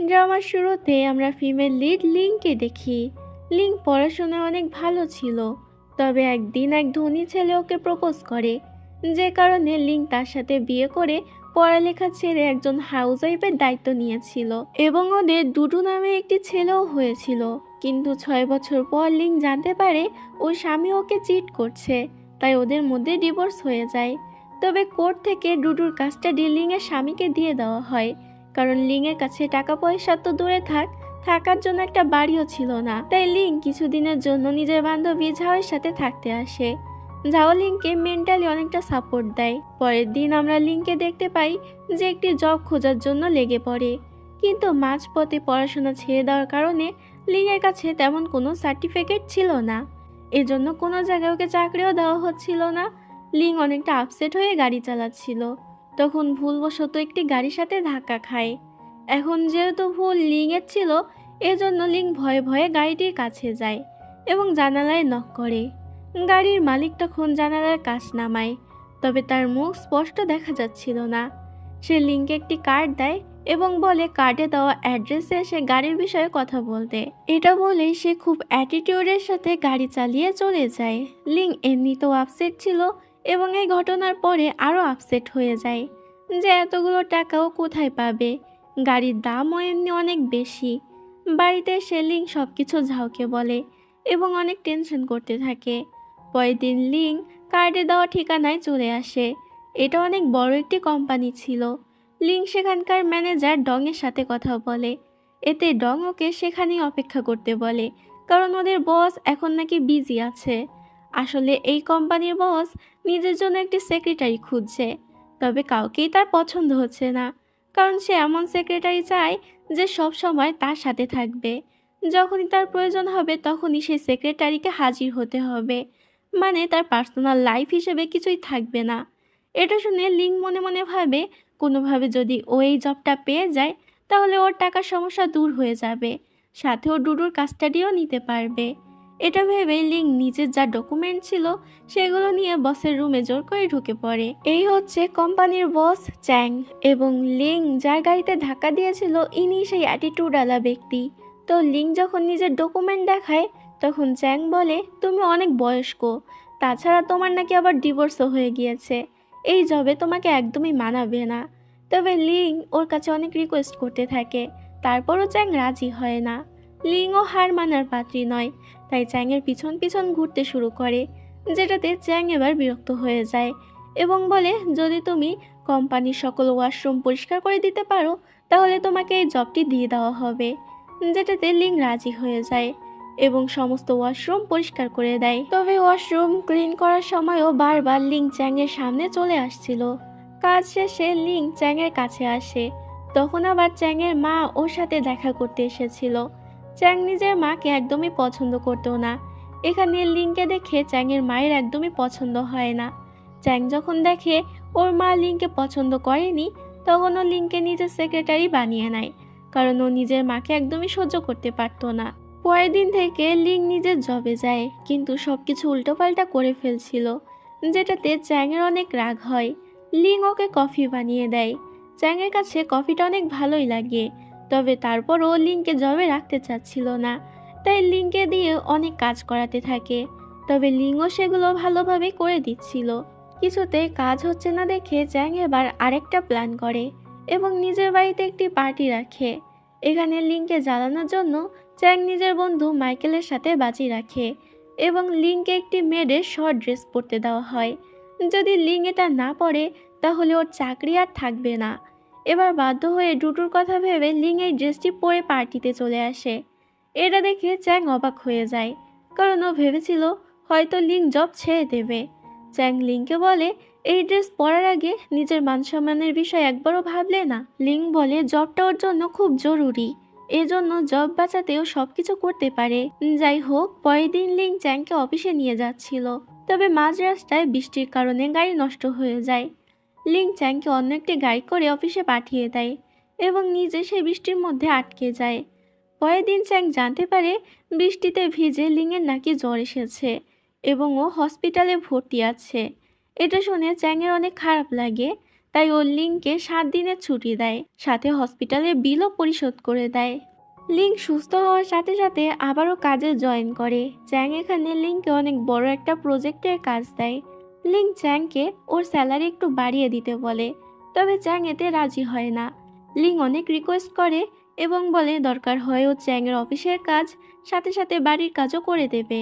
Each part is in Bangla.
ড্রামার শুরুতে আমরা ফিমেল লিড লিংকে দেখি। লিং পড়াশোনায় অনেক ভালো ছিল, তবে একদিন এক ধনী ছেলে ওকে প্রপোজ করে, যে কারণে লিং তার সাথে বিয়ে করে পড়ালেখা ছেড়ে একজন হাউসওয়াইফের দায়িত্ব নিয়েছিল এবং ওদের ডুডু নামে একটি ছেলেও হয়েছিল। কিন্তু 6 বছর পর লিং জানতে পারে ওর স্বামী ওকে চিট করছে, তাই ওদের মধ্যে ডিভোর্স হয়ে যায়। তবে কোর্ট থেকে ডুডুর কাস্টাডি লিংয়ের স্বামীকে দিয়ে দেওয়া হয়, কারণ লিংয়ের কাছে টাকা পয়সা তো দূরে থাকার জন্য একটা বাড়িও ছিল না। তাই লিং কিছুদিনের জন্য নিজের বান্ধবী ঝাওয়ের সাথে থাকতে আসে। ঝাও লিংকে মেন্টালি অনেকটা সাপোর্ট দেয়। পরের দিন আমরা লিংকে দেখতে পাই যে একটি জব খোঁজার জন্য লেগে পড়ে, কিন্তু মাঝপথে পড়াশোনা ছেড়ে দেওয়ার কারণে লিংয়ের কাছে তেমন কোনো সার্টিফিকেট ছিল না, এজন্য কোনো জায়গায় ওকে চাকরিও দেওয়া হচ্ছিল না। লিং অনেকটা আপসেট হয়ে গাড়ি চালাচ্ছিল, তখন ভুলবশত একটি গাড়ির সাথে ধাক্কা খায়। এখন যেহেতু ভুল লিংয়ের ছিল, এজন্য লিং ভয়ে ভয়ে গাড়িটির কাছে যায় এবং জানালায় নক করে। গাড়ির মালিক তখন জানালার কাচ নামায়, তবে তার মুখ স্পষ্ট দেখা যাচ্ছিল না। সে লিংকে একটি কার্ড দেয় এবং বলে কার্ডে দেওয়া অ্যাড্রেসে এসে গাড়ির বিষয়ে কথা বলতে। এটা বলেই সে খুব অ্যাটিটিউডের সাথে গাড়ি চালিয়ে চলে যায়। লিং এমনিতেও আপসেট ছিল এবং এই ঘটনার পরে আরও আপসেট হয়ে যায় যে এতগুলো টাকাও কোথায় পাবে, গাড়ির দামও এমনি অনেক বেশি। বাড়িতে এসে লিং সব কিছু ঝাউকে বলে এবং অনেক টেনশন করতে থাকে। পরের দিন লিং কার্ডে দেওয়া ঠিকানায় চলে আসে। এটা অনেক বড় একটি কোম্পানি ছিল। লিং সেখানকার ম্যানেজার ডংয়ের সাথে কথা বলে, এতে ডং ওকে সেখানেই অপেক্ষা করতে বলে, কারণ ওদের বস এখন নাকি বিজি আছে। আসলে এই কোম্পানির বস নিজের জন্য একটি সেক্রেটারি খুঁজছে, তবে কাউকেই তার পছন্দ হচ্ছে না, কারণ সে এমন সেক্রেটারি চায় যে সব সময় তার সাথে থাকবে। যখনই তার প্রয়োজন হবে তখনই সেই সেক্রেটারিকে হাজির হতে হবে, মানে তার পার্সোনাল লাইফ হিসেবে কিছুই থাকবে না। এটা শুনে লিং মনে মনে ভাবে কোনোভাবে যদি ও এই জবটা পেয়ে যায় তাহলে ওর টাকার সমস্যা দূর হয়ে যাবে, সাথে ও ডুডুর কাস্টাডিও নিতে পারবে। এটা ভেবে লিং নিজের যা ডকুমেন্ট ছিল সেগুলো নিয়ে বসের রুমে জোর করে ঢুকে পড়ে। এই হচ্ছে কোম্পানির বস চ্যাং, এবং লিং যার গাড়িতে ধাক্কা দিয়েছিল ইনি সেই অ্যাটিটিউডওয়ালা ব্যক্তি। তো লিং যখন নিজের ডকুমেন্ট দেখায় তখন চ্যাং বলে, তুমি অনেক বয়স্ক, তাছাড়া তোমার নাকি আবার ডিভোর্সও হয়ে গিয়েছে, এই জবে তোমাকে একদমই মানাবে না। তবে লিং ওর কাছে অনেক রিকোয়েস্ট করতে থাকে, তারপরও চ্যাং রাজি হয় না। লিংও হার মানার পাত্রী নয়, তাই চ্যাংয়ের পিছন পিছন ঘুরতে শুরু করে, যেটাতে চ্যাং এবার বিরক্ত হয়ে যায় এবং বলে, যদি তুমি কোম্পানির সকল ওয়াশরুম পরিষ্কার করে দিতে পারো তাহলে তোমাকে এই জবটি দিয়ে দেওয়া হবে, যেটাতে লিং রাজি হয়ে যায় এবং সমস্ত ওয়াশরুম পরিষ্কার করে দেয়। তবে ওয়াশরুম ক্লিন করার সময়ও বারবার লিং চ্যাংয়ের সামনে চলে আসছিল। কাজ শেষে লিং চ্যাংয়ের কাছে আসে, তখন আবার চ্যাংয়ের মা ওর সাথে দেখা করতে এসেছিল। চ্যাং নিজের মাকে একদমই পছন্দ করতো না। এখানে লিংকে দেখে চ্যাংয়ের মায়ের একদমই পছন্দ হয় না। চ্যাং যখন দেখে ওর মা লিংকে পছন্দ করেনি, তখন ও লিংকে নিজের সেক্রেটারি বানিয়ে নেয়, কারণ ও নিজের মাকে একদমই সহ্য করতে পারতো না। পরের দিন থেকে লিং নিজের জবে যায়, কিন্তু সবকিছু উল্টোপাল্টা করে ফেলছিল, যেটাতে চ্যাংয়ের অনেক রাগ হয়। লিং ওকে কফি বানিয়ে দেয়। চ্যাংয়ের কাছে কফিটা অনেক ভালোই লাগে, তবে তারপরও লিংকে জবে রাখতে চাচ্ছিল না, তাই লিংকে দিয়ে অনেক কাজ করাতে থাকে। তবে লিংও সেগুলো ভালোভাবে করে দিচ্ছিল। কিছুতে কাজ হচ্ছে না দেখে চ্যাং এবার আরেকটা প্ল্যান করে এবং নিজের বাড়িতে একটি পার্টি রাখে। এখানে লিংকে জ্বালানোর জন্য চ্যাং নিজের বন্ধু মাইকেলের সাথে বাজি রাখে এবং লিংকে একটি মেয়েদের শর্ট ড্রেস পরতে দেওয়া হয়। যদি লিং এটা না পরে তাহলে ওর চাকরি আর থাকবে না। এবার বাধ্য হয়ে ডুডুর কথা ভেবে লিং এই ড্রেসটি পরে পার্টিতে চলে আসে। এটা দেখে চ্যাং অবাক হয়ে যায়, কারণ ও ভেবেছিল হয়তো লিং জব ছেড়ে দেবে। চ্যাং লিংকে বলে, এই ড্রেস পরার আগে নিজের মান সম্মানের বিষয় একবারও ভাবলে না? লিং বলে জবটা ওর জন্য খুব জরুরি, এজন্য জব বাঁচাতেও সবকিছু করতে পারে। যাই হোক, পরের দিন লিং চ্যাংকে অফিসে নিয়ে যাচ্ছিল, তবে মাঝ রাস্তায় বৃষ্টির কারণে গাড়ি নষ্ট হয়ে যায়। লিং চ্যাংকে অন্য একটি গাড়ি করে অফিসে পাঠিয়ে দেয় এবং নিজে সেই বৃষ্টির মধ্যে আটকে যায়। পরের দিন চ্যাং জানতে পারে বৃষ্টিতে ভিজে লিংয়ের নাকি জ্বর এসেছে এবং ও হসপিটালে ভর্তি আছে। এটা শুনে চ্যাংয়ের অনেক খারাপ লাগে। তাই ও লিংকে 7 দিনের ছুটি দেয়, সাথে হসপিটালের বিলও পরিশোধ করে দেয়। লিং সুস্থ হওয়ার সাথে সাথে আবারও কাজে জয়েন করে। চ্যাং এখানে লিংকে অনেক বড় একটা প্রজেক্টের কাজ দেয়। লিং চ্যাংকে ওর স্যালারি একটু বাড়িয়ে দিতে বলে, তবে চ্যাং এতে রাজি হয় না। লিং অনেক রিকোয়েস্ট করে এবং বলে দরকার হয় ও চ্যাংয়ের অফিসের কাজ সাথে সাথে বাড়ির কাজও করে দেবে।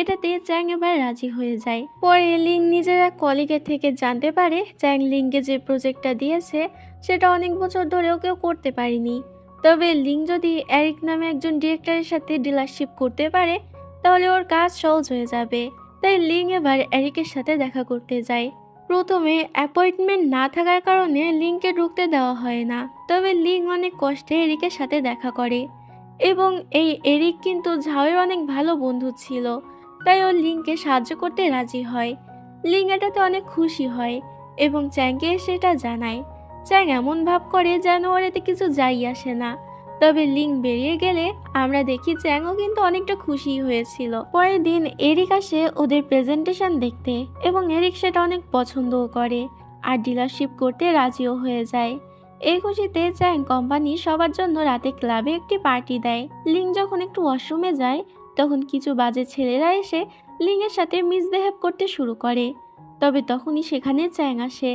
এটাতে চ্যাং এবার রাজি হয়ে যায়। পরে লিং নিজের এক কলিগের থেকে জানতে পারে চ্যাং লিংকে যে প্রজেক্টটা দিয়েছে সেটা অনেক বছর ধরেও কেউ করতে পারেনি। তবে লিং যদি এরিক নামে একজন ডিরেক্টরের সাথে ডিলারশিপ করতে পারে তাহলে ওর কাজ সহজ হয়ে যাবে। তাই লিং এবার এরিকের সাথে দেখা করতে যায়। প্রথমে অ্যাপয়েন্টমেন্ট না থাকার কারণে লিংকে ঢুকতে দেওয়া হয় না, তবে লিং অনেক কষ্টে এরিকের সাথে দেখা করে এবং এই এরিক কিন্তু ঝাওয়ের অনেক ভালো বন্ধু ছিল, তাই ও লিংকে সাহায্য করতে রাজি হয়। লিং এটাতে অনেক খুশি হয় এবং চ্যাংকে সেটা জানায়। চ্যাং এমন ভাব করে যেন ওর এতে কিছু যাই আসে না। তবে লিং বেরিয়ে গেলে আমরা দেখি চ্যাংও কিন্তু অনেকটা খুশি হয়েছিল। পরের দিন এরিক আসে ওদের প্রেজেন্টেশন দেখতে এবং এরিক সেটা অনেক পছন্দও করে আর ডিলারশিপ করতে রাজিও হয়ে যায়। এই খুশিতে চ্যাং কোম্পানি সবার জন্য রাতে ক্লাবে একটি পার্টি দেয়। লিং যখন একটু ওয়াশরুমে যায় তখন কিছু বাজে ছেলেরা এসে লিং এর সাথে মিসবিহেভ করতে শুরু করে। তবে তখনই সেখানে চ্যাং আসে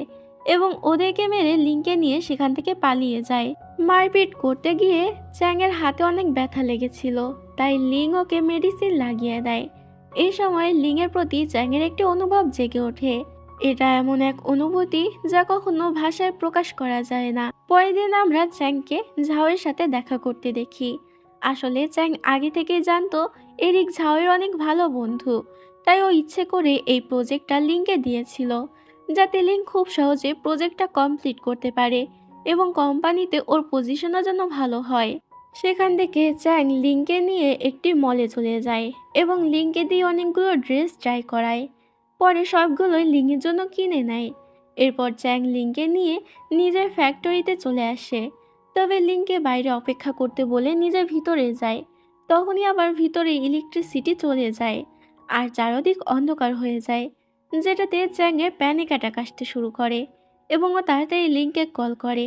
এবং ওদেরকে মেরে লিংকে নিয়ে সেখান থেকে পালিয়ে যায়। মারপিট করতে গিয়ে চ্যাংয়ের হাতে অনেক ব্যথা লেগেছিল, তাই লিং ওকে মেডিসিন লাগিয়ে দেয়। এই সময় লিংয়ের প্রতি চ্যাংয়ের একটি অনুভব জেগে ওঠে। এটা এমন এক অনুভূতি যা কখনো ভাষায় প্রকাশ করা যায় না। পরের দিন আমরা চ্যাংকে ঝাওয়ের সাথে দেখা করতে দেখি। আসলে চ্যাং আগে থেকেই জানতো এরিক ঝাওয়ের অনেক ভালো বন্ধু, তাই ও ইচ্ছে করে এই প্রজেক্টটা লিংকে দিয়েছিল যাতে লিং খুব সহজে প্রজেক্টটা কমপ্লিট করতে পারে এবং কোম্পানিতে ওর পজিশনও যেন ভালো হয়। সেখান থেকে চ্যাং লিংকে নিয়ে একটি মলে চলে যায় এবং লিংকে দিয়ে অনেকগুলো ড্রেস ট্রাই করায়। পরে সবগুলোই লিংয়ের জন্য কিনে নেয়। এরপর চ্যাং লিংকে নিয়ে নিজের ফ্যাক্টরিতে চলে আসে, তবে লিংকে বাইরে অপেক্ষা করতে বলে নিজের ভিতরে যায়। তখনই আবার ভিতরে ইলেকট্রিসিটি চলে যায় আর চারদিক অন্ধকার হয়ে যায়, যেটাতে চ্যাংয়ের প্যানিক অ্যাটাক আসতে শুরু করে এবং ও তাড়াতাড়ি লিংকে কল করে।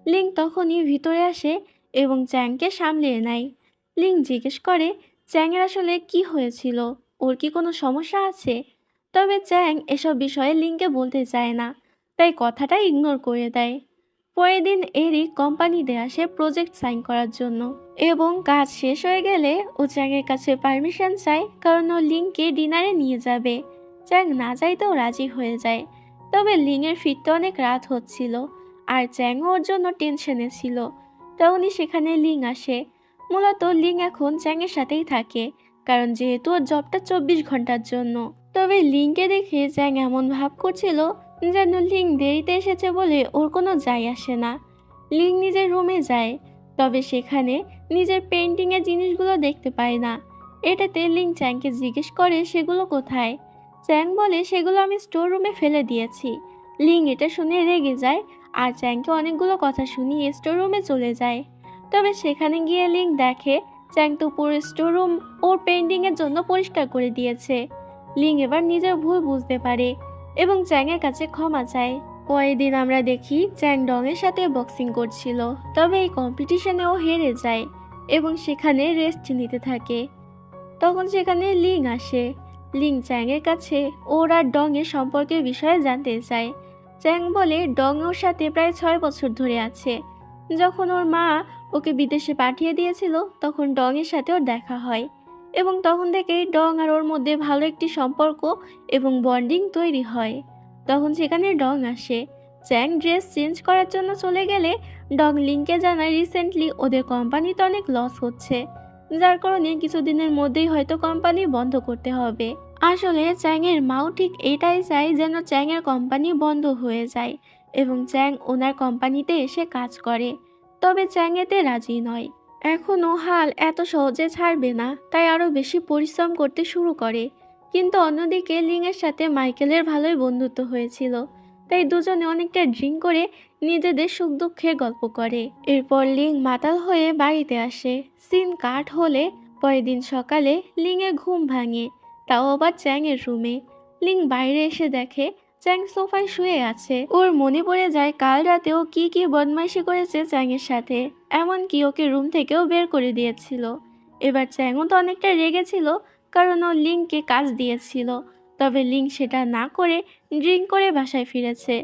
লিং তখনই ভিতরে আসে এবং চ্যাংকে সামলে নেয়। লিং জিজ্ঞেস করে চ্যাংয়ের আসলে কি হয়েছিল, ওর কি কোনো সমস্যা আছে। তবে চ্যাং এসব বিষয়ে লিংকে বলতে চায় না, তাই কথাটা ইগনোর করে দেয়। পরের দিন এরিক কোম্পানিতে আসে প্রজেক্ট সাইন করার জন্য এবং কাজ শেষ হয়ে গেলে ও চ্যাংয়ের কাছে পারমিশন চায়, কারণ ও লিংকে ডিনারে নিয়ে যাবে। চ্যাং না চাইতেও রাজি হয়ে যায়, তবে লিংয়ের ফিরতে অনেক রাত হচ্ছিল আর চ্যাংও ওর জন্য টেনশনে ছিল। তখনই সেখানে লিং আসে। মূলত লিং এখন চ্যাংয়ের সাথেই থাকে, কারণ যেহেতু ওর জবটা 24 ঘন্টার জন্য। তবে লিংকে দেখে চ্যাং এমন ভাব করছিল যেন লিং দেরিতে এসেছে বলে ওর কোনো যায় আসে না। লিং নিজের রুমে যায়, তবে সেখানে নিজের পেন্টিংয়ের জিনিসগুলো দেখতে পায় না। এটাতে লিং চ্যাংকে জিজ্ঞেস করে সেগুলো কোথায়। চ্যাং বলে সেগুলো আমি স্টোর রুমে ফেলে দিয়েছি। লিং এটা শুনে রেগে যায় আর চ্যাংকে অনেকগুলো কথা শুনিয়ে স্টোর রুমে চলে যায়। তবে সেখানে গিয়ে লিং দেখে চ্যাং তো পুরো স্টোর রুম ওর পেন্টিংয়ের জন্য পরিষ্কার করে দিয়েছে। লিং এবার নিজের ভুল বুঝতে পারে এবং চ্যাংয়ের কাছে ক্ষমা চায়। পরের দিন আমরা দেখি চ্যাং ডংয়ের সাথে বক্সিং করছিল, তবে এই কম্পিটিশনে ও হেরে যায় এবং সেখানে রেস্ট নিতে থাকে। তখন সেখানে লিং আসে। লিং চ্যাংয়ের কাছে ওর আর ডংয়ের সম্পর্কের বিষয়ে জানতে চায়। চ্যাং বলে ডং ওর সাথে প্রায় 6 বছর ধরে আছে। যখন ওর মা ওকে বিদেশে পাঠিয়ে দিয়েছিল তখন ডংয়ের সাথে ওর দেখা হয় এবং তখন থেকেই ডং আর ওর মধ্যে ভালো একটি সম্পর্ক এবং বন্ডিং তৈরি হয়। তখন সেখানে ডং আসে। চ্যাং ড্রেস চেঞ্জ করার জন্য চলে গেলে ডং লিংকে জানায় রিসেন্টলি ওদের কোম্পানিতে অনেক লস হচ্ছে, যার কারণে কিছুদিনের মধ্যেই হয়তো কোম্পানি বন্ধ করতে হবে। আসলে চ্যাংয়ের মাও ঠিক এটাই চায় যেন চ্যাংয়ের কোম্পানি বন্ধ হয়ে যায় এবং চ্যাং ওনার কোম্পানিতে এসে কাজ করে, তবে চ্যাং এতে রাজি নয়। এখনও হাল এত সহজে ছাড়বে না, তাই আরও বেশি পরিশ্রম করতে শুরু করে। কিন্তু অন্যদিকে লিংয়ের সাথে মাইকেলের ভালোই বন্ধুত্ব হয়েছিল, তাই দুজনে অনেকটা ড্রিঙ্ক করে নিজেদের সুখ দুঃখের গল্প করে। এরপর লিং মাতাল হয়ে বাড়িতে আসে। সিন কাট হলে পরের দিন সকালে লিংয়ের ঘুম ভাঙে, তাও আবার চ্যাংয়ের রুমে। লিং বাইরে এসে দেখে চ্যাং সোফায় শুয়ে আছে। ওর মনে পড়ে যায় কাল রাতে ও কি কি বদমাইশি করেছে চ্যাংয়ের সাথে, এমনকি ওকে রুম থেকেও বের করে দিয়েছিল। এবার চ্যাংও তো অনেকটা রেগেছিল, কারণ ও লিংকে কাজ দিয়েছিল। তবে লিং সেটা না করে ড্রিঙ্ক করে বাসায় ফিরেছে।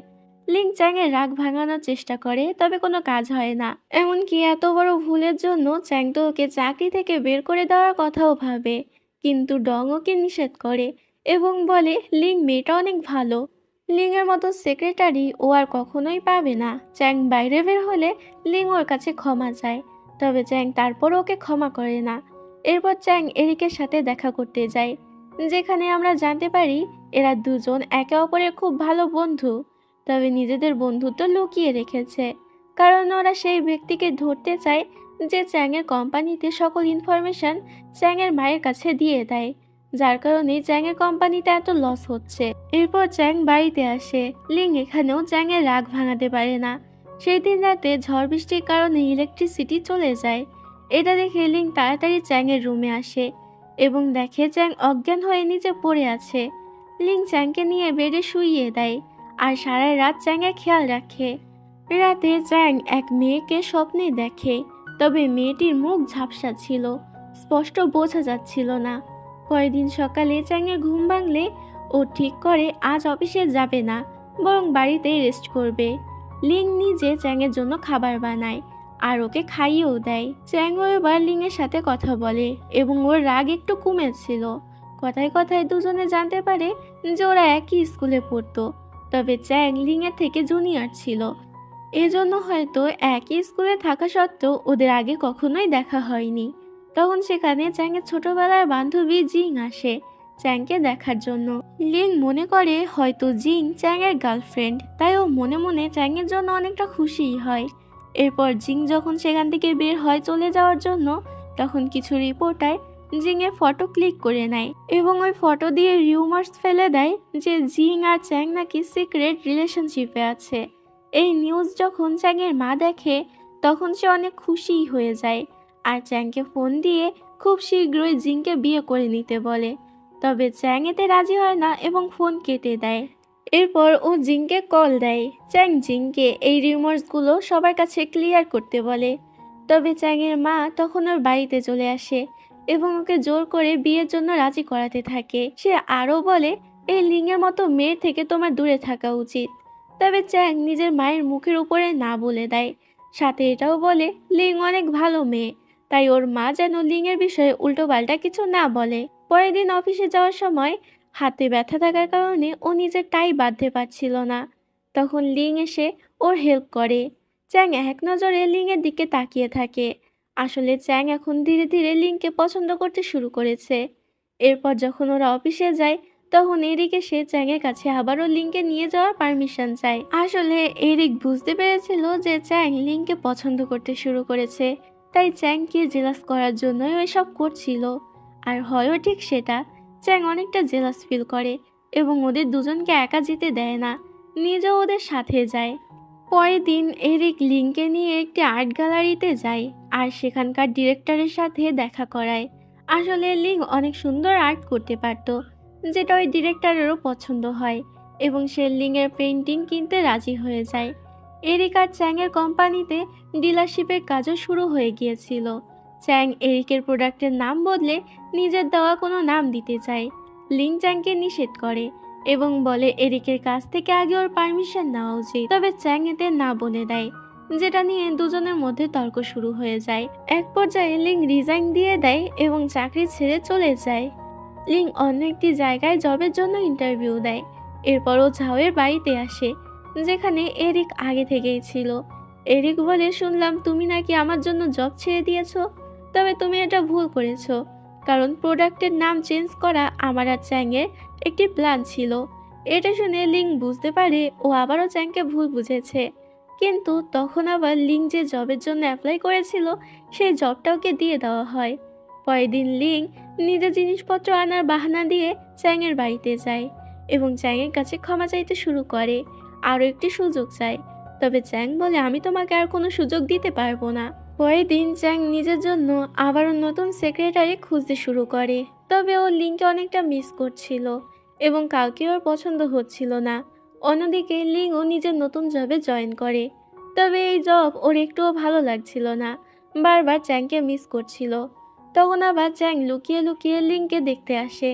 লিং চ্যাংয়ের রাগ ভাঙানোর চেষ্টা করে, তবে কোনো কাজ হয় না। এমনকি এত বড় ভুলের জন্য চ্যাং তো ওকে চাকরি থেকে বের করে দেওয়ার কথাও ভাবে, কিন্তু ডং ওকে নিষেধ করে এবং বলে লিং মেয়েটা অনেক ভালো। লিং এর মতো সেক্রেটারি ও আর কখনোই পাবে না। চ্যাং বাইরে বের হলে লিং ওর কাছে ক্ষমা চায়, তবে চ্যাং তারপর ওকে ক্ষমা করে না। এরপর চ্যাং এরিকের সাথে দেখা করতে যায়, যেখানে আমরা জানতে পারি এরা দুজন একে অপরের খুব ভালো বন্ধু। তবে নিজেদের বন্ধুত্ব লুকিয়ে রেখেছে, কারণ ওরা সেই ব্যক্তিকে ধরতে চায় যে চ্যাংয়ের কোম্পানিতে সকল ইনফরমেশন চ্যাংয়ের মায়ের কাছে দিয়ে দেয়, যার কারণে চ্যাংয়ের কোম্পানিতে এত লস হচ্ছে। এরপর চ্যাং বাড়িতে আসে। লিং এখানেও চ্যাংয়ের রাগ ভাঙাতে পারে না। সেই দিন রাতে ঝড় বৃষ্টির কারণে ইলেকট্রিসিটি চলে যায়। এটা দেখে লিং তাড়াতাড়ি চ্যাংয়ের রুমে আসে এবং দেখে চ্যাং অজ্ঞান হয়ে নিচে পড়ে আছে। লিং চ্যাংকে নিয়ে বেডে শুইয়ে দেয় আর সারা রাত চ্যাংয়ের খেয়াল রাখে। রাতে চ্যাং এক মেয়েকে স্বপ্নে দেখে, তবে মেয়েটির মুখ ঝাপসা ছিল, স্পষ্ট বোঝা যাচ্ছিল না। পরের দিন সকালে চ্যাংয়ের ঘুম ভাঙলে ও ঠিক করে আজ অফিসে যাবে না, বরং বাড়িতেই রেস্ট করবে। লিং নিজে চ্যাংয়ের জন্য খাবার বানায় আর ওকে খাইয়েও দেয়। চ্যাংও এবার লিংয়ের সাথে কথা বলে এবং ওর রাগ একটু কমেছিল। কথায় কথায় দুজনে জানতে পারে যে ওরা একই স্কুলে পড়তো, তবে চ্যাং লিংয়ের থেকে জুনিয়র ছিল। এজন্য হয়তো একই স্কুলে থাকা সত্ত্বেও ওদের আগে কখনোই দেখা হয়নি। তখন সেখানে চ্যাংয়ের ছোটবেলার বান্ধবী জিং আসে চ্যাংকে দেখার জন্য। লিং মনে করে হয়তো জিং চ্যাংয়ের গার্লফ্রেন্ড, তাই ও মনে মনে চ্যাংয়ের জন্য অনেকটা খুশিই হয়। এরপর জিং যখন সেখান থেকে বের হয় চলে যাওয়ার জন্য, তখন কিছু রিপোর্টার জিংয়ের ফটো ক্লিক করে নেয় এবং ওই ফটো দিয়ে রিউমার্স ফেলে দেয় যে জিং আর চ্যাং নাকি সিক্রেট রিলেশনশিপে আছে। এই নিউজ যখন চ্যাংয়ের মা দেখে, তখন সে অনেক খুশিই হয়ে যায় আর চ্যাংকে ফোন দিয়ে খুব শীঘ্রই জিংকে বিয়ে করে নিতে বলে। তবে চ্যাং এতে রাজি হয় না এবং ফোন কেটে দেয়। এরপর ও জিংকে কল দেয়। চ্যাং জিংকে এই রিউমার্সগুলো সবার কাছে ক্লিয়ার করতে বলে। তবে চ্যাংয়ের মা তখন ওর বাড়িতে চলে আসে এবং ওকে জোর করে বিয়ের জন্য রাজি করাতে থাকে। সে আরও বলে এই লিংয়ের মতো মেয়ের থেকে তোমার দূরে থাকা উচিত। তবে চ্যাং নিজের মায়ের মুখের উপরে না বলে দেয়, সাথে এটাও বলে লিং অনেক ভালো মেয়ে, তাই ওর মা যেন লিংয়ের বিষয়ে উল্টোপাল্টা কিছু না বলে। পরের দিন অফিসে যাওয়ার সময় হাতে ব্যথা থাকার কারণে ও নিজের টাই বাঁধতে পারছিল না। তখন লিং এসে ওর হেল্প করে। চ্যাং এক নজরে লিংয়ের দিকে তাকিয়ে থাকে। আসলে চ্যাং এখন ধীরে ধীরে লিংকে পছন্দ করতে শুরু করেছে। এরপর যখন ওরা অফিসে যায়, তখন এরিক এসে চ্যাংয়ের কাছে আবারও লিংকে নিয়ে যাওয়ার পারমিশন চায়। আসলে এরিক বুঝতে পেরেছিল যে চ্যাং লিংকে পছন্দ করতে শুরু করেছে, তাই চ্যাংকে জেলাস করার জন্যই ওইসব করছিল। আর হয়ও ঠিক সেটা। চ্যাং অনেকটা জেলাস ফিল করে এবং ওদের দুজনকে একা যেতে দেয় না, নিজেও ওদের সাথে যায়। পরের দিন এরিক লিংকে নিয়ে একটি আর্ট গ্যালারিতে যায় আর সেখানকার ডিরেক্টরের সাথে দেখা করায়। আসলে লিং অনেক সুন্দর আর্ট করতে পারত, যেটা ওই ডিরেক্টরেরও পছন্দ হয় এবং সে লিংয়ের পেন্টিং কিনতে রাজি হয়ে যায়। এরিক আর চ্যাংয়ের কোম্পানিতে ডিলারশিপের কাজও শুরু হয়ে গিয়েছিল। চ্যাং এরিকের প্রোডাক্টের নাম বদলে নিজের দেওয়া কোনো নাম দিতে চায়। লিং চ্যাংকে নিষেধ করে এবং বলে এরিকের কাছ থেকে আগে ওর পারমিশন নেওয়া উচিত। তবে চ্যাং এতে না বলে দেয়, যেটা নিয়ে দুজনের মধ্যে তর্ক শুরু হয়ে যায়। এক পর্যায়ে লিং রিজাইন দিয়ে দেয় এবং চাকরি ছেড়ে চলে যায়। লিং অন্য একটি জায়গায় জবের জন্য ইন্টারভিউ দেয়। এরপরও ঝাওয়ের বাড়িতে আসে, যেখানে এরিক আগে থেকেই ছিল। এরিক বলে, শুনলাম তুমি নাকি আমার জন্য জব ছেড়ে দিয়েছো, তবে তুমি এটা ভুল করেছো, কারণ প্রোডাক্টের নাম চেঞ্জ করা আমার আর চ্যাংয়ের একটি প্ল্যান ছিল। এটা শুনে লিং বুঝতে পারে ও আবারও চ্যাংকে ভুল বুঝেছে, কিন্তু তখন আবার লিং যে জবের জন্য অ্যাপ্লাই করেছিল সেই জবটা ওকে দিয়ে দেওয়া হয়। পরের দিন লিং নিজের জিনিসপত্র আনার বাহানা দিয়ে চ্যাংয়ের বাড়িতে যায় এবং চ্যাংয়ের কাছে ক্ষমা চাইতে শুরু করে, আরও একটি সুযোগ চায়। তবে চ্যাং বলে, আমি তোমাকে আর কোনো সুযোগ দিতে পারবো না। পরের দিন চ্যাং নিজের জন্য আবারও নতুন সেক্রেটারি খুঁজতে শুরু করে, তবে ও লিংকে অনেকটা মিস করছিল এবং কাউকে ওর পছন্দ হচ্ছিল না। ওর মনে হচ্ছিল লিং ওকে ছেড়ে চলে গেছে। পরের দিন চ্যাং নিজের জন্য আবারও নতুন সেক্রেটারি খুঁজতে শুরু করে, তবে ও লিংকে অনেকটা মিস করছিল এবং কাউকে ওর পছন্দ হচ্ছিল না। ওর মনে হচ্ছিল লিং ওকে ছেড়ে চলে গেছে। অন্যদিকে লিংও নিজের নতুন জবে জয়েন করে। তবে এই জব ওর একটুও ভালো লাগছিল না, বারবার চ্যাংকে মিস করছিল। তখন আবার চ্যাং লুকিয়ে লুকিয়ে লিংকে দেখতে আসে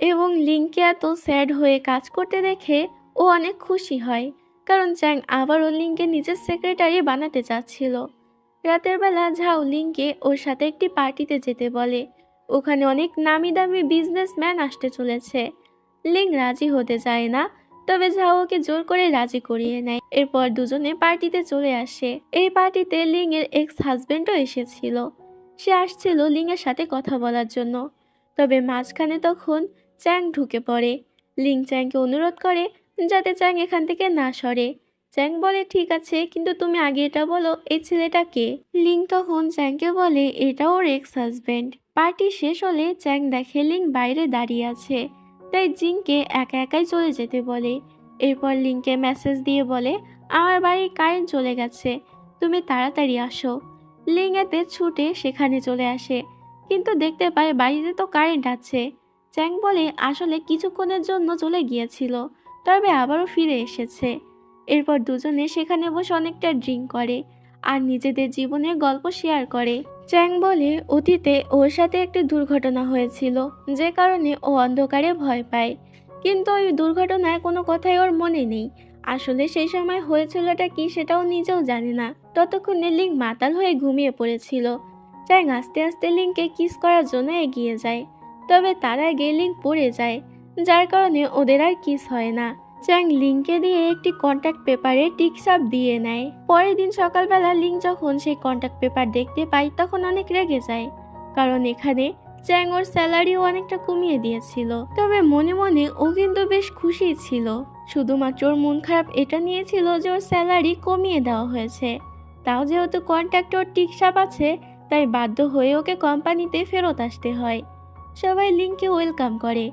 এবং লিংকে এত স্যাড হয়ে কাজ করতে দেখে ও অনেক খুশি হয়, কারণ চ্যাং আবারও লিংকে নিজের সেক্রেটারি বানাতে চাচ্ছিল। রাতের বেলা ঝাও লিংকে ওর সাথে একটি পার্টিতে যেতে বলে। ওখানে অনেক নামি দামি বিজনেসম্যান আসতে চলেছে। লিং রাজি হতে চায় না, তবে ঝাও ওকে জোর করে রাজি করিয়ে নেয়। এরপর দুজনে পার্টিতে চলে আসে। এই পার্টিতে লিং এর এক্স হাজবেন্ডও এসেছিল। সে আসছিল লিং এর সাথে কথা বলার জন্য। তবে মাঝখানে তখন চ্যাং ঢুকে পড়ে। লিং চ্যাংকে অনুরোধ করে যাতে চ্যাং এখান থেকে না সরে। চ্যাং বলে ঠিক আছে, কিন্তু তুমি আগে এটা বলো এই ছেলেটা কে। লিং তখন চ্যাংকে বলে এটা ওর এক্স হাজবেন্ড। পার্টি শেষ হলে চ্যাং দেখে লিং বাইরে দাঁড়িয়ে আছে, তাই জিংকে একা একাই চলে যেতে বলে। এরপর লিংকে মেসেজ দিয়ে বলে আমার বাড়ির কারেন্ট চলে গেছে, তুমি তাড়াতাড়ি আসো। লিং এতে ছুটে সেখানে চলে আসে, কিন্তু দেখতে পায় বাড়িতে তো কারেন্ট আছে। চ্যাং বলে আসলে কিছুক্ষণের জন্য চলে গিয়েছিল, তবে আবারও ফিরে এসেছে। এরপর দুজনে সেখানে বসে অনেকটা ড্রিঙ্ক করে আর নিজেদের জীবনের গল্প শেয়ার করে। চ্যাং বলে অতীতে ওর সাথে একটি দুর্ঘটনা হয়েছিল, যে কারণে ও অন্ধকারে ভয় পায়, কিন্তু ওই দুর্ঘটনায় কোনো কথাই ওর মনে নেই। আসলে সেই সময় হয়েছিলটা কি সেটাও নিজেও জানে না। ততক্ষণে লিং মাতাল হয়ে ঘুমিয়ে পড়েছিল। চ্যাং আস্তে আস্তে লিংকে কিস করার জন্য এগিয়ে যায়, তবে তার আগে লিং পড়ে যায়, যার কারণে ওদের আর কিস হয় না। চ্যাং লিংকে দিয়ে একটি কন্ট্যাক্ট পেপারে টিকসাপ দিয়ে নেয়। পরের দিন সকালবেলা লিং যখন সেই কন্ট্যাক্ট পেপার দেখতে পায় তখন অনেক রেগে যায়, কারণ এখানে চ্যাং ওর স্যালারিও অনেকটা কমিয়ে দিয়েছিল। তবে মনে মনে ও কিন্তু বেশ খুশি ছিল। শুধুমাত্র ওর মন খারাপ এটা নিয়েছিল যে ওর স্যালারি কমিয়ে দেওয়া হয়েছে। তাও যেহেতু কন্ট্যাক্টে ওর টিকসাপ আছে, তাই বাধ্য হয়ে ওকে কোম্পানিতে ফেরত আসতে হয়। সবাই লিংকে ওয়েলকাম করে,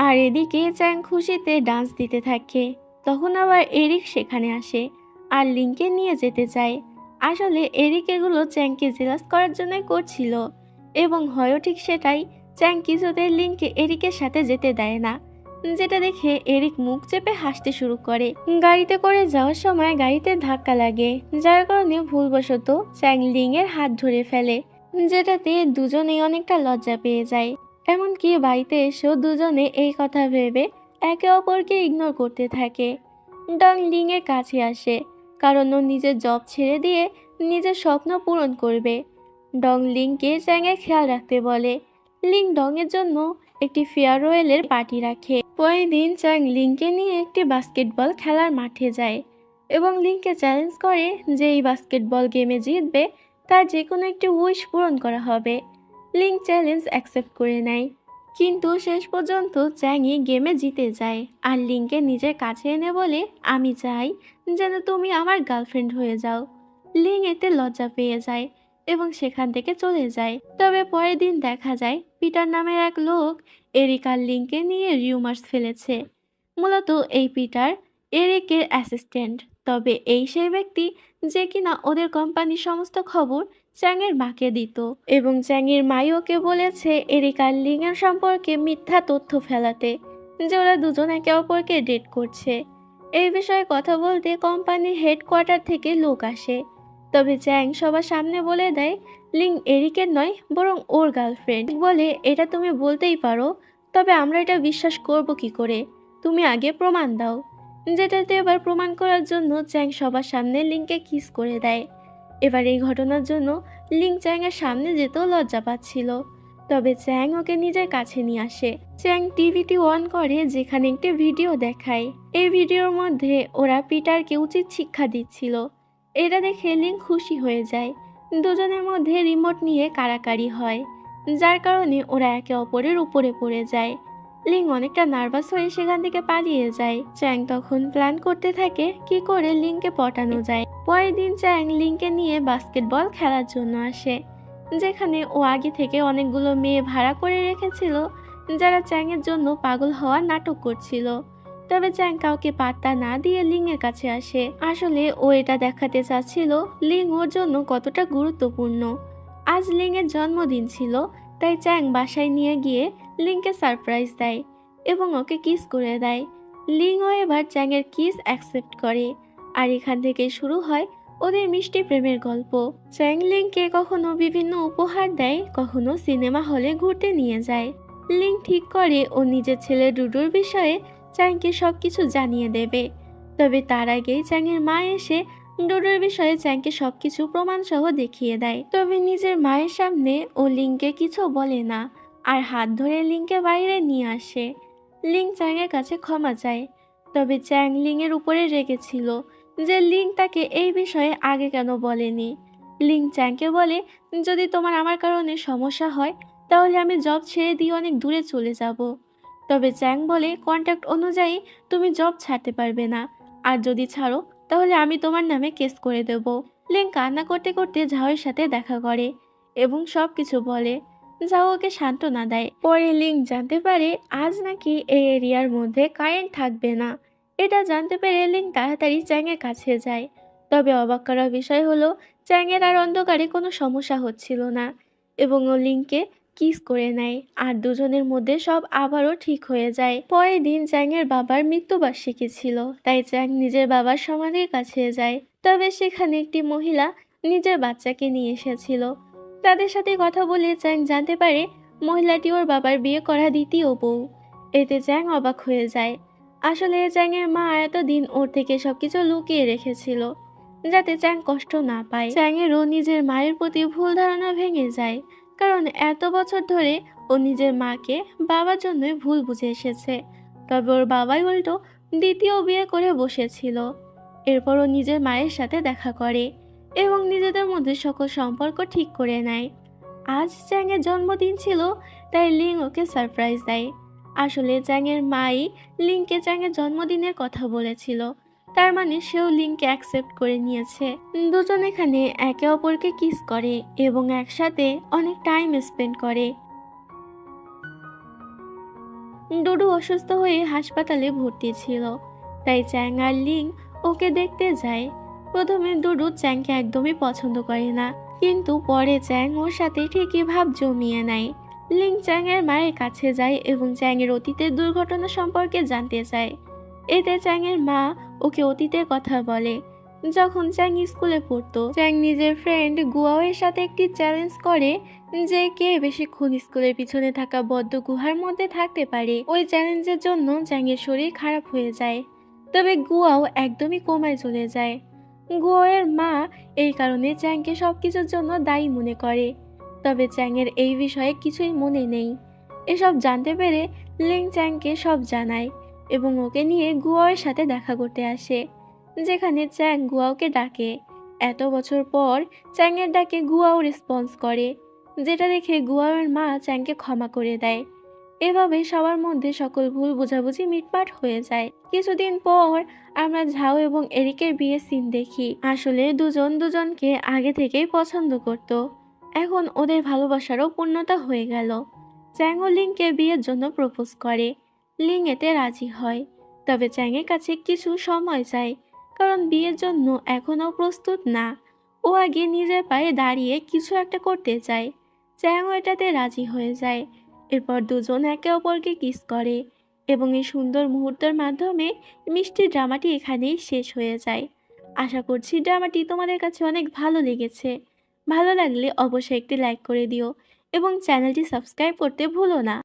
আর এদিকে চ্যাং খুশিতে ডান্স দিতে থাকে। তখন আবার এরিক সেখানে আসে আর লিংকে নিয়ে যেতে চায়। আসলে এরিক এগুলো চ্যাংকে জেলাস করার জন্য করছিল, এবং হয়ও ঠিক সেটাই। চ্যাং কিছুতে লিংকে এরিকের সাথে যেতে দেয় না, যেটা দেখে এরিক মুখ চেপে হাসতে শুরু করে। গাড়িতে করে যাওয়ার সময় গাড়িতে ধাক্কা লাগে, যার কারণে ভুলবশত চ্যাং লিং এর হাত ধরে ফেলে, যেটাতে দুজনেই অনেকটা লজ্জা পেয়ে যায়। এমনকি বাড়িতে এসেও দুজনে এই কথা ভেবে একে অপরকে ইগনোর করতে থাকে। ডং লিং এর কাছে আসে, কারণ ও নিজের জব ছেড়ে দিয়ে নিজের স্বপ্ন পূরণ করবে। ডং লিংকে চ্যাংয়ের খেয়াল রাখতে বলে। লিং ডং এর জন্য একটি ফেয়ারওয়েলের পার্টি রাখে। পরের দিন চ্যাং লিংকে নিয়ে একটি বাস্কেটবল খেলার মাঠে যায় এবং লিংকে চ্যালেঞ্জ করে যে এই বাস্কেটবল গেমে জিতবে তার যে কোনো একটি উইশ পূরণ করা হবে। লিং চ্যালেঞ্জ অ্যাকসেপ্ট করে নেয়, কিন্তু শেষ পর্যন্ত চ্যাংই গেমে জিতে যায় আর লিংকে নিজের কাছে এনে বলে আমি চাই যেন তুমি আমার গার্লফ্রেন্ড হয়ে যাও। লিং এতে লজ্জা পেয়ে যায় এবং সেখান থেকে চলে যায়। তবে পরের দিন দেখা যায় পিটার নামের এক লোক এরিক আর লিংকে নিয়ে রিউমার্স ফেলেছে। মূলত এই পিটার এরিকের অ্যাসিস্ট্যান্ট, তবে এই সেই ব্যক্তি যে কিনা ওদের কোম্পানির সমস্ত খবর চ্যাংয়ের মাকে দিত, এবং চ্যাংয়ের মাই ওকে বলেছে এরিক আর লিং এর সম্পর্কে মিথ্যা তথ্য ফেলাতে, যে ওরা দুজন একে অপরকে ডেট করছে। এই বিষয়ে কথা বলতে কোম্পানির হেডকোয়ার্টার থেকে লোক আসে, তবে চ্যাং সবার সামনে বলে দেয় লিং এরিকের নয় বরং ওর গার্লফ্রেন্ড। বলে এটা তুমি বলতেই পারো, তবে আমরা এটা বিশ্বাস করব কি করে, তুমি আগে প্রমাণ দাও। যেটাতে এবার প্রমাণ করার জন্য চ্যাং সবার সামনে লিংকে কিস করে দেয়। এবার এই ঘটনার জন্য লিং চ্যাংয়ের সামনে যেতেও লজ্জা পাচ্ছিল, তবে চ্যাং ওকে নিজের কাছে নিয়ে আসে। চ্যাং টিভিটি অন করে, যেখানে একটি ভিডিও দেখায়। এই ভিডিওর মধ্যে ওরা পিটারকে উচিত শিক্ষা দিচ্ছিল। এটা দেখে লিং খুশি হয়ে যায়। দুজনের মধ্যে রিমোট নিয়ে কাড়াকাড়ি হয়, যার কারণে ওরা একে অপরের উপরে পড়ে যায়। লিং অনেকটা নার্ভাস হয়ে সেখান থেকে পালিয়ে যায়। চ্যাং তখন প্ল্যান করতে থাকে কি করে লিংকে পটানো যায়। পরের দিন চ্যাং লিংকে নিয়ে বাস্কেটবল খেলার জন্য আসে, যেখানে ও আগে থেকে অনেকগুলো মেয়ে ভাড়া করে রেখেছিল, যারা চ্যাংয়ের জন্য পাগল হওয়ার নাটক করছিল। তবে চ্যাং কাউকে পাত্তা না দিয়ে লিং এর কাছে আসে। আসলে ও এটা দেখাতে চাচ্ছিল লিং ওর জন্য কতটা গুরুত্বপূর্ণ। আজ লিং এর জন্মদিন ছিল, তাই চ্যাং বাসায় নিয়ে গিয়ে লিংকে সারপ্রাইজ দেয় এবং ওকে কিস করে দেয়। লিংও এবার চ্যাংয়ের কিস অ্যাকসেপ্ট করে, আর এখান থেকে শুরু হয় ওদের মিষ্টি প্রেমের গল্প। চ্যাং লিংকে কখনো বিভিন্ন উপহার দেয়, কখনো সিনেমা হলে ঘুরতে নিয়ে যায়। লিং ঠিক করে ও নিজের ছেলে ডুডুর বিষয়ে চ্যাংকে সবকিছু জানিয়ে দেবে। তবে তার আগেই চ্যাংয়ের মা এসে ডুডুর বিষয়ে চ্যাংকে সবকিছু প্রমাণ সহ দেখিয়ে দেয়। তবে নিজের মায়ের সামনে ও লিংকে কিছু বলে না, আর হাত ধরে লিংকে বাইরে নিয়ে আসে। লিং চ্যাংয়ের কাছে ক্ষমা চায়, তবে চ্যাং লিংয়ের উপরে রেগেছিল যে লিং তাকে এই বিষয়ে আগে কেন বলেনি। লিং চ্যাংকে বলে, যদি তোমার আমার কারণে সমস্যা হয় তাহলে আমি জব ছেড়ে দিয়ে অনেক দূরে চলে যাব। তবে চ্যাং বলে, কন্ট্রাক্ট অনুযায়ী তুমি জব ছাড়তে পারবে না, আর যদি ছাড়ো তাহলে আমি তোমার নামে কেস করে দেব। লিং কান্না করতে করতে ঝাওয়ের সাথে দেখা করে এবং সব কিছু বলে। ঝাও ওকে সান্ত্বনা দেয়। পরে লিং জানতে পারে আজ নাকি এই এরিয়ার মধ্যে কারেন্ট থাকবে না। এটা জানতে পেরে লিং তাড়াতাড়ি চ্যাংয়ের কাছে যায়। তবে অবাক করার বিষয় হলো চ্যাংয়ের আর অন্ধকারে কোনো সমস্যা হচ্ছিল না, এবং ও লিংকে কিস করে নেয়, আর দুজনের মধ্যে সব আবারও ঠিক হয়ে যায়। পরের দিন চ্যাংয়ের বাবার মৃত্যুবার্ষিকী ছিল, তাই চ্যাং নিজের বাবার সমাধির কাছে যায়। তবে সেখানে একটি মহিলা নিজের বাচ্চাকে নিয়ে এসেছিল। তাদের সাথে কথা বলে চ্যাং জানতে পারে মহিলাটি ওর বাবার বিয়ে করা দ্বিতীয় বউ। এতে চ্যাং অবাক হয়ে যায়। আসলে চ্যাংয়ের মা এতদিন ওর থেকে সবকিছু লুকিয়ে রেখেছিল, যাতে চ্যাং কষ্ট না পায়। চ্যাংয়েরও নিজের মায়ের প্রতি ভুল ধারণা ভেঙে যায়, কারণ এত বছর ধরে ও নিজের মাকে বাবার জন্যই ভুল বুঝে এসেছে। তবে ওর বাবাই উল্টো দ্বিতীয় বিয়ে করে বসেছিল। এরপর ও নিজের মায়ের সাথে দেখা করে এবং নিজেদের মধ্যে সকল সম্পর্ক ঠিক করে নেয়। আজ চ্যাংয়ের জন্মদিন ছিল, তাই লিং ওকে সারপ্রাইজ দেয়। আসলে চ্যাংয়ের মাই লিংকে চ্যাংয়ের জন্মদিনের কথা বলেছিল, তার মানে সেও লিংকে অ্যাকসেপ্ট করে নিয়েছে। দুজন এখানে একে অপরকে কিস করে এবং একসাথে অনেক টাইম স্পেন্ড করে। ডুডু অসুস্থ হয়ে হাসপাতালে ভর্তি ছিল, তাই চ্যাং আর লিং ওকে দেখতে যায়। প্রথমে ডুডু চ্যাংকে একদমই পছন্দ করে না, কিন্তু পরে চ্যাং ওর সাথে ঠিকই ভাব জমিয়ে নেয়। লিং চ্যাংয়ের মায়ের কাছে যায় এবং চ্যাংয়ের অতীতের দুর্ঘটনা সম্পর্কে জানতে চায়। এতে চ্যাংয়ের মা ওকে অতীতের কথা বলে। যখন চ্যাং স্কুলে পড়তো, চ্যাং নিজের ফ্রেন্ড গুয়াওয়ের সাথে একটি চ্যালেঞ্জ করে যে কে বেশিক্ষণ স্কুলের পিছনে থাকা বদ্ধ গুহার মধ্যে থাকতে পারে। ওই চ্যালেঞ্জের জন্য চ্যাংয়ের শরীর খারাপ হয়ে যায়, তবে গুয়াও একদমই কোমায় চলে যায়। গুয়াওয়ের মা এই কারণে চ্যাংকে সবকিছুর জন্য দায়ী মনে করে, তবে চ্যাংয়ের এই বিষয়ে কিছুই মনে নেই। এসব জানতে পেরে লিং চ্যাংকে সব জানায় এবং ওকে নিয়ে গুয়াওয়ের সাথে দেখা করতে আসে, যেখানে চ্যাং গুয়াওকে ডাকে। এত বছর পর চ্যাংয়ের ডাকে গুয়াও রেসপন্স করে, যেটা দেখে গুয়াওয়ের মা চ্যাংকে ক্ষমা করে দেয়। এভাবে সবার মধ্যে সকল ভুল বোঝাবুঝি মিটমাট হয়ে যায়। কিছুদিন পর আমরা ঝাও এবং এরিকের বিয়ে সিন দেখি। আসলে দুজন দুজনকে আগে থেকেই পছন্দ করত, এখন ওদের ভালোবাসারও পূর্ণতা হয়ে গেল। চ্যাং ও লিংকে বিয়ের জন্য প্রপোজ করে। লিং এতে রাজি হয়, তবে চ্যাংয়ের কাছে কিছু সময় চায়, কারণ বিয়ের জন্য এখনও প্রস্তুত না। ও আগে নিজের পায়ে দাঁড়িয়ে কিছু একটা করতে চায়। চ্যাংও এটাতে রাজি হয়ে যায়। এরপর দুজন একে অপরকে কিস করে এবং এই সুন্দর মুহূর্তের মাধ্যমে মিষ্টি ড্রামাটি এখানেই শেষ হয়ে যায়। আশা করছি ড্রামাটি তোমাদের কাছে অনেক ভালো লেগেছে। ভালো লাগলে অবশ্যই একটি লাইক করে দিও এবং চ্যানেলটি সাবস্ক্রাইব করতে ভুলো না।